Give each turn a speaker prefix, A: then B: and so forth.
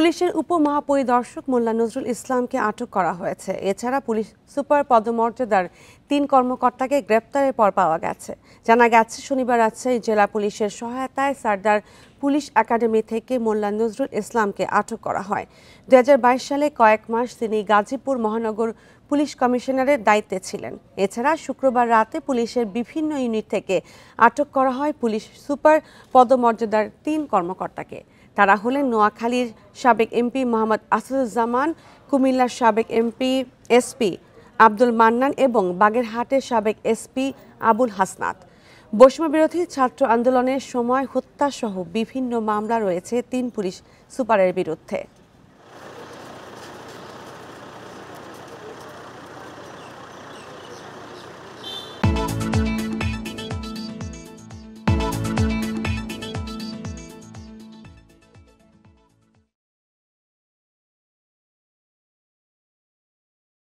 A: পুলিশের উপমহাপরিদর্শক মোল্লা নজরুল ইসলামকে আটক করা হয়েছে। এছাড়া পুলিশ সুপার পদমর্যাদার ৩ কর্মকর্তাকে গ্রেপ্তারের পর পাওয়া গেছে। জানা গেছে, শনিবার রাজশাহী জেলা পুলিশের সহায়তায় সারদার পুলিশ একাডেমি থেকে মোল্লা নজরুল ইসলামকে আটক করা হয়। ২০২২ সালে কয়েক মাস তিনি গাজীপুর মহানগর পুলিশ কমিশনারের দায়িত্বে ছিলেন। এছাড়া শুক্রবার রাতে পুলিশের বিভিন্ন ইউনিট থেকে আটক করা হয় পুলিশ সুপার পদমর্যাদার ৩ কর্মকর্তাকে। তারা হলেন নোয়াখালীর সাবেক এমপি মোহাম্মদ আসাদুজ্জামান, কুমিল্লার সাবেক এসপি আব্দুল মান্নান এবং বাগেরহাটের সাবেক এসপি আবুল হাসনাত। বৈষম্যবিরোধী ছাত্র আন্দোলনের সময় হত্যাসহ বিভিন্ন মামলা রয়েছে ৩ পুলিশ সুপারের বিরুদ্ধে।